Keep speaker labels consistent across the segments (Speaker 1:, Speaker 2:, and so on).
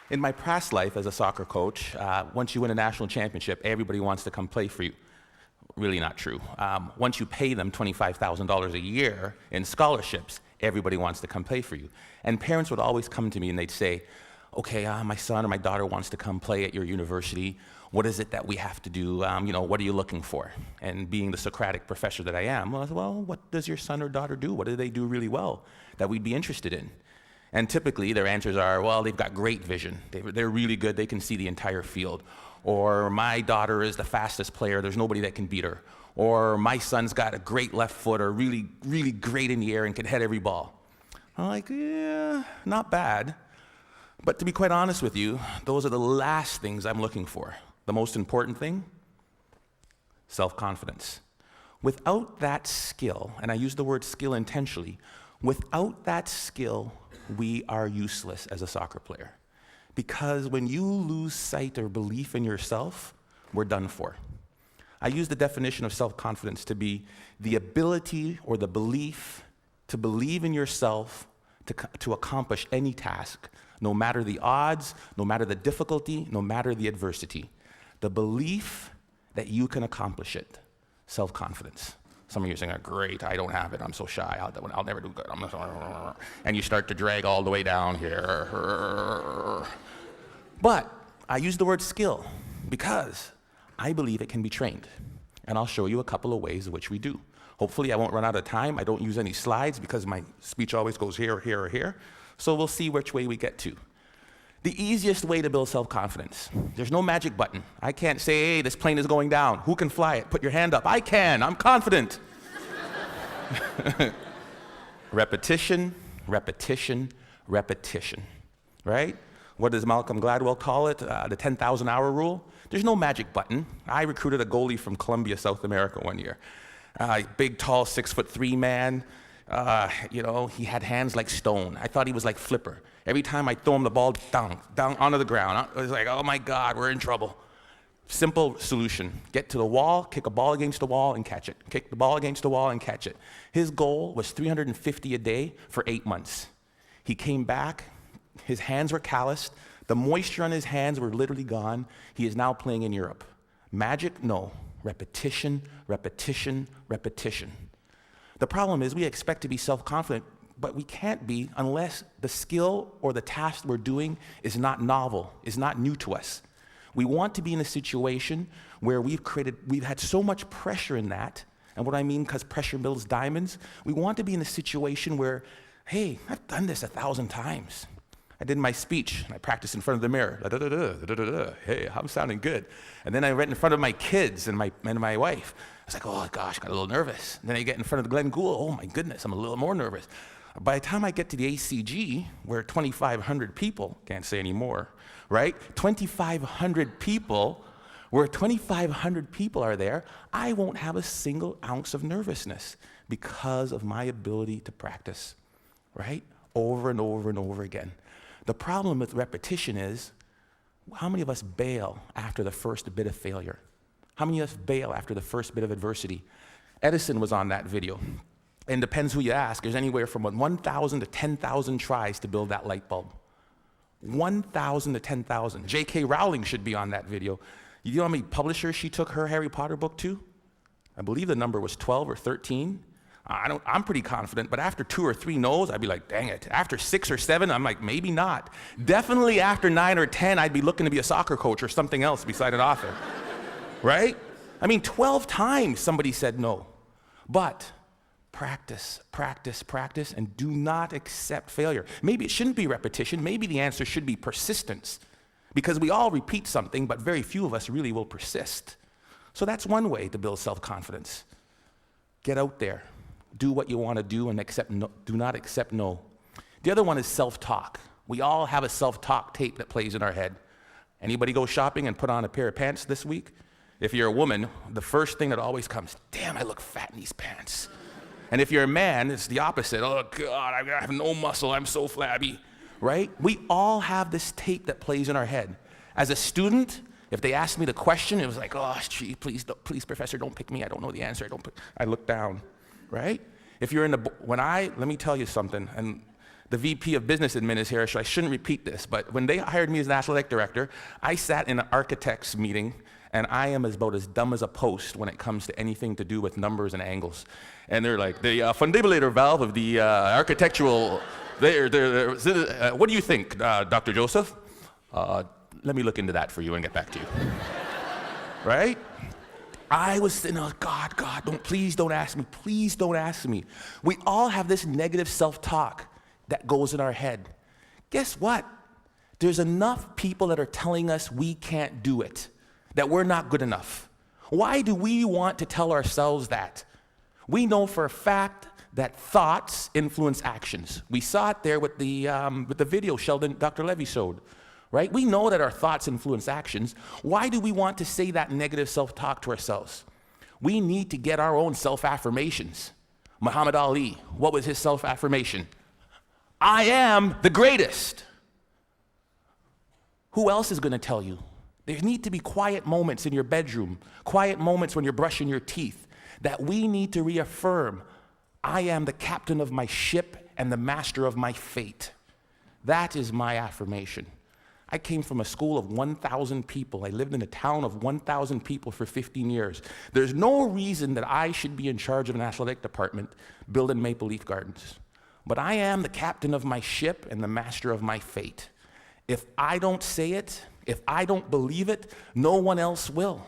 Speaker 1: In my past life as a soccer coach, once you win a national championship, everybody wants to come play for you. Really not true. Once you pay them $25,000 a year in scholarships, everybody wants to come play for you. And parents would always come to me and they'd say, okay, my son or my daughter wants to come play at your university. What is it that we have to do? What are you looking for? And being the Socratic professor that I am, I said, well, what does your son or daughter do? What do they do really well that we'd be interested in? And typically their answers are, well, they've got great vision. They're really good. They can see the entire field. Or my daughter is the fastest player. There's nobody that can beat her. Or my son's got a great left foot, or really, really great in the air and can head every ball. I'm like, yeah, not bad. But to be quite honest with you, those are the last things I'm looking for. The most important thing, self-confidence. Without that skill, and I use the word skill intentionally, without that skill, we are useless as a soccer player. Because when you lose sight or belief in yourself, we're done for. I use the definition of self-confidence to be the ability or the belief to believe in yourself to accomplish any task, no matter the odds, no matter the difficulty, no matter the adversity. The belief that you can accomplish it, self-confidence. Some of you are saying, great, I don't have it, I'm so shy, I'll never do good. And you start to drag all the way down here. But I use the word skill because I believe it can be trained. And I'll show you a couple of ways in which we do. Hopefully I won't run out of time. I don't use any slides because my speech always goes here, here, or here. So we'll see which way we get to. The easiest way to build self-confidence. There's no magic button. I can't say, hey, this plane is going down. Who can fly it? Put your hand up. I can. I'm confident. Repetition, repetition, repetition. Right? What does Malcolm Gladwell call it? The 10,000-hour rule. There's no magic button. I recruited a goalie from Colombia, South America one year. Big, tall, 6'3" man. He had hands like stone. I thought he was like Flipper. Every time I throw him the ball, down onto the ground. I was like, oh my God, we're in trouble. Simple solution. Get to the wall, kick a ball against the wall and catch it. Kick the ball against the wall and catch it. His goal was 350 a day for 8 months. He came back, his hands were calloused, the moisture on his hands were literally gone. He is now playing in Europe. Magic? No. Repetition, repetition, repetition. The problem is we expect to be self-confident, but we can't be unless the skill or the task we're doing is not novel, is not new to us. We want to be in a situation where we've had so much pressure in that, and what I mean, because pressure builds diamonds, we want to be in a situation where, hey, I've done this 1,000 times. I did my speech, and I practiced in front of the mirror. Hey, I'm sounding good. And then I read in front of my kids and my wife. I was like, oh gosh, got a little nervous. And then I get in front of Glenn Gould. Oh my goodness, I'm a little more nervous. By the time I get to the ACG, where 2,500 people, can't say anymore, right? 2,500 people, where 2,500 people are there, I won't have a single ounce of nervousness because of my ability to practice, right? Over and over and over again. The problem with repetition is, how many of us bail after the first bit of failure? How many of us bail after the first bit of adversity? Edison was on that video. And depends who you ask, there's anywhere from 1,000 to 10,000 tries to build that light bulb. 1,000 to 10,000. J.K. Rowling should be on that video. You know how many publishers she took her Harry Potter book to? I believe the number was 12 or 13. I'm pretty confident, but after 2 or 3 no's, I'd be like, dang it. After 6 or 7, I'm like, maybe not. Definitely after 9 or 10, I'd be looking to be a soccer coach or something else beside an author, right? 12 times somebody said no. But practice, practice, practice, and do not accept failure. Maybe it shouldn't be repetition. Maybe the answer should be persistence, because we all repeat something, but very few of us really will persist. So that's one way to build self-confidence. Get out there. Do what you want to do and do not accept no. The other one is self-talk. We all have a self-talk tape that plays in our head. Anybody go shopping and put on a pair of pants this week? If you're a woman, the first thing that always comes, damn, I look fat in these pants. And if you're a man, it's the opposite. Oh God, I have no muscle, I'm so flabby, right? We all have this tape that plays in our head. As a student, if they asked me the question, it was like, oh, gee, please, professor, don't pick me. I don't know the answer. I look down, right? If you're let me tell you something, and the VP of Business Admin is here, so I shouldn't repeat this, but when they hired me as National Athletic Director, I sat in an architect's meeting, and I am about as dumb as a post when it comes to anything to do with numbers and angles. And they're like, the fundibulator valve of the architectural, what do you think, Dr. Joseph? Let me look into that for you and get back to you. Right? I was sitting, oh, God, please don't ask me. Please don't ask me. We all have this negative self-talk that goes in our head. Guess what? There's enough people that are telling us we can't do it, that we're not good enough. Why do we want to tell ourselves that? We know for a fact that thoughts influence actions. We saw it there with the video Dr. Levy showed. Right? We know that our thoughts influence actions. Why do we want to say that negative self-talk to ourselves? We need to get our own self-affirmations. Muhammad Ali, what was his self-affirmation? I am the greatest. Who else is going to tell you? There need to be quiet moments in your bedroom, quiet moments when you're brushing your teeth, that we need to reaffirm, I am the captain of my ship and the master of my fate. That is my affirmation. I came from a school of 1,000 people. I lived in a town of 1,000 people for 15 years. There's no reason that I should be in charge of an athletic department building Maple Leaf Gardens. But I am the captain of my ship and the master of my fate. If I don't say it, if I don't believe it, no one else will.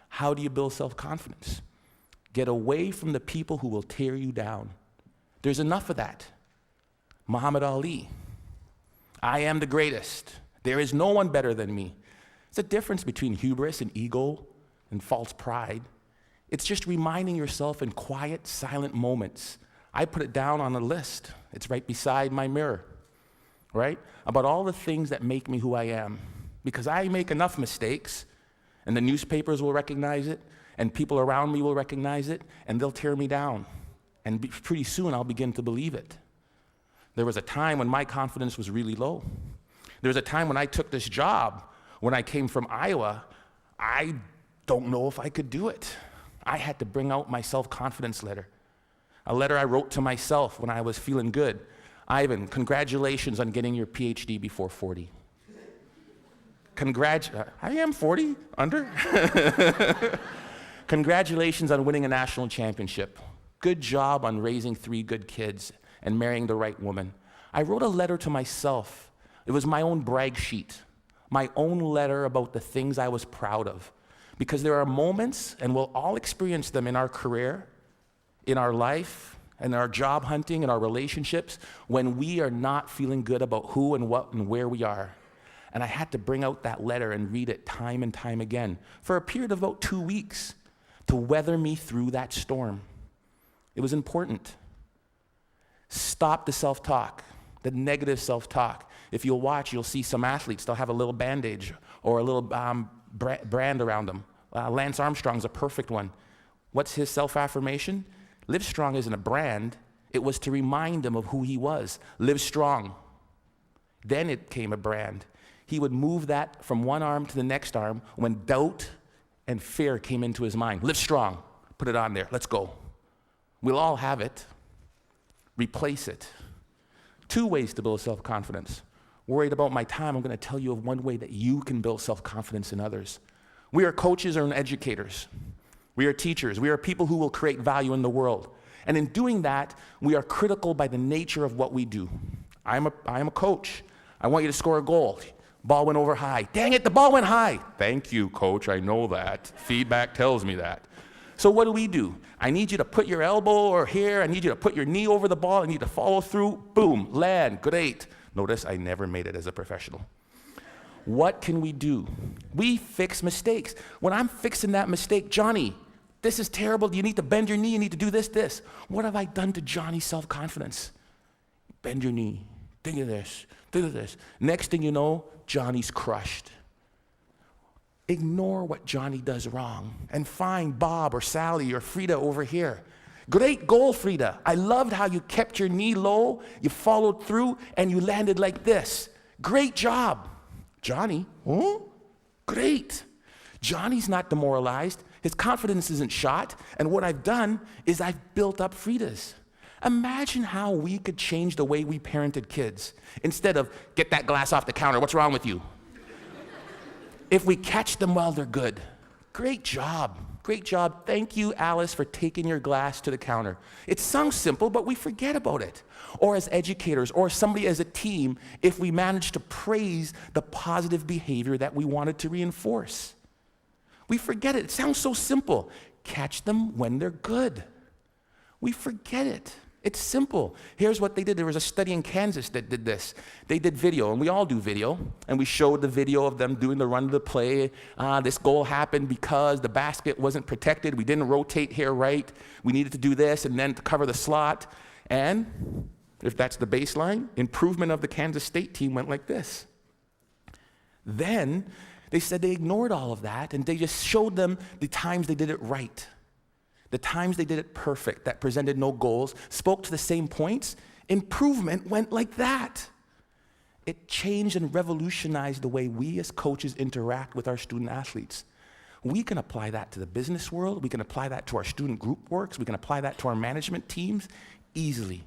Speaker 1: How do you build self-confidence? Get away from the people who will tear you down. There's enough of that. Muhammad Ali, I am the greatest. There is no one better than me. It's a difference between hubris and ego and false pride. It's just reminding yourself in quiet, silent moments. I put it down on a list. It's right beside my mirror, right? About all the things that make me who I am. Because I make enough mistakes, and the newspapers will recognize it, and people around me will recognize it, and they'll tear me down. And pretty soon I'll begin to believe it. There was a time when my confidence was really low. There was a time when I took this job, when I came from Iowa, I don't know if I could do it. I had to bring out my self-confidence letter. A letter I wrote to myself when I was feeling good. Ivan, congratulations on getting your PhD before 40. I am 40, under. Congratulations on winning a national championship. Good job on raising 3 good kids and marrying the right woman. I wrote a letter to myself. It was my own brag sheet, my own letter about the things I was proud of. Because there are moments, and we'll all experience them in our career, in our life, in our job hunting, in our relationships, when we are not feeling good about who and what and where we are. And I had to bring out that letter and read it time and time again for a period of about 2 weeks to weather me through that storm. It was important. Stop the self-talk, the negative self-talk. If you'll watch, you'll see some athletes, they'll have a little bandage or a little brand around them. Lance Armstrong's a perfect one. What's his self-affirmation? Live Strong isn't a brand. It was to remind him of who he was. Live strong. Then it came a brand. He would move that from one arm to the next arm when doubt and fear came into his mind. Live strong. Put it on there. Let's go. We'll all have it. Replace it. 2 ways to build self-confidence. Worried about my time, I'm going to tell you of one way that you can build self-confidence in others. We are coaches and educators. We are teachers. We are people who will create value in the world. And in doing that, we are critical by the nature of what we do. I am a coach. I want you to score a goal. Ball went over high. Dang it, the ball went high. Thank you, coach, I know that. Feedback tells me that. So what do? I need you to put your elbow or here. I need you to put your knee over the ball. I need to follow through. Boom, land, great. Notice I never made it as a professional. What can we do? We fix mistakes. When I'm fixing that mistake, Johnny, this is terrible. You need to bend your knee. You need to do this. What have I done to Johnny's self-confidence? Bend your knee. Think of this. Next thing you know, Johnny's crushed. Ignore what Johnny does wrong and find Bob or Sally or Frida over here. Great goal, Frida. I loved how you kept your knee low, you followed through, and you landed like this. Great job. Johnny, great. Johnny's not demoralized. His confidence isn't shot. And what I've done is I've built up Frida's. Imagine how we could change the way we parented kids. Instead of, get that glass off the counter, what's wrong with you? If we catch them while they're good. Great job. Great job. Thank you, Alice, for taking your glass to the counter. It sounds simple, but we forget about it. Or as educators, or somebody as a team, if we manage to praise the positive behavior that we wanted to reinforce. We forget it. It sounds so simple. Catch them when they're good. We forget it. It's simple. Here's what they did. There was a study in Kansas that did this. They did video, and we all do video, and we showed the video of them doing the run to the play. This goal happened because the basket wasn't protected. We didn't rotate here right. We needed to do this, and then to cover the slot. And if that's the baseline, improvement of the Kansas State team went like this. Then they said they ignored all of that, and they just showed them the times they did it right. The times they did it perfect, that presented no goals, spoke to the same points, improvement went like that. It changed and revolutionized the way we as coaches interact with our student athletes. We can apply that to the business world. We can apply that to our student group works. We can apply that to our management teams easily.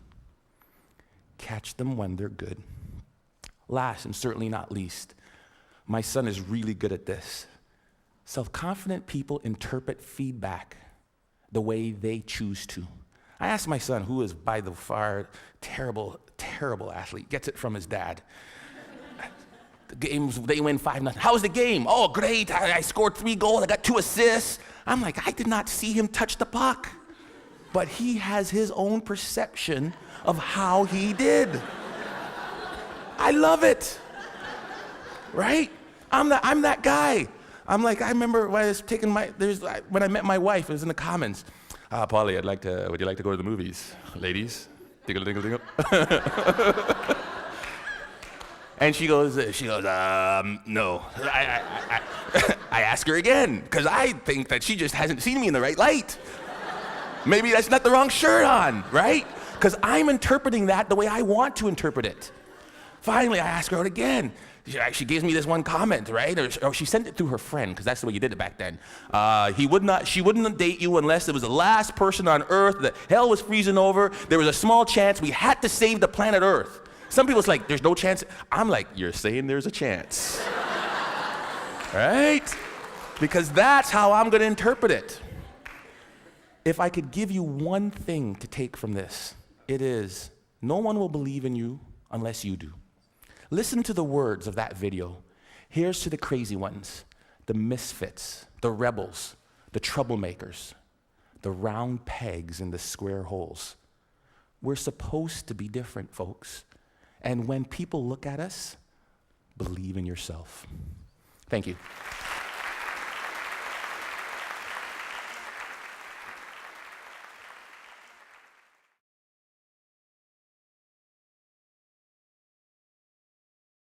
Speaker 1: Catch them when they're good. Last and certainly not least, my son is really good at this. Self-confident people interpret feedback the way they choose to. I asked my son, who is by the far terrible athlete, gets it from his dad. The games, they win 5-0. How was the game? Oh, great, I scored 3 goals, I got 2 assists. I'm like, I did not see him touch the puck. But he has his own perception of how he did. I love it, right? I'm that guy. I'm like, I remember when I was taking when I met my wife, it was in the Commons. Polly, would you like to go to the movies? Ladies, dingle, dingle, dingle. And she goes, no. I ask her again, because I think that she just hasn't seen me in the right light. Maybe that's not the wrong shirt on, right? Because I'm interpreting that the way I want to interpret it. Finally, I ask her out again. She gives me this one comment, right? Or she sent it through her friend, because that's the way you did it back then. She wouldn't date you unless it was the last person on Earth, that hell was freezing over, there was a small chance we had to save the planet Earth. Some people's like, there's no chance. I'm like, you're saying there's a chance. Right? Because that's how I'm going to interpret it. If I could give you one thing to take from this, it is, no one will believe in you unless you do. Listen to the words of that video. Here's to the crazy ones, the misfits, the rebels, the troublemakers, the round pegs in the square holes. We're supposed to be different, folks. And when people look at us, believe in yourself. Thank you.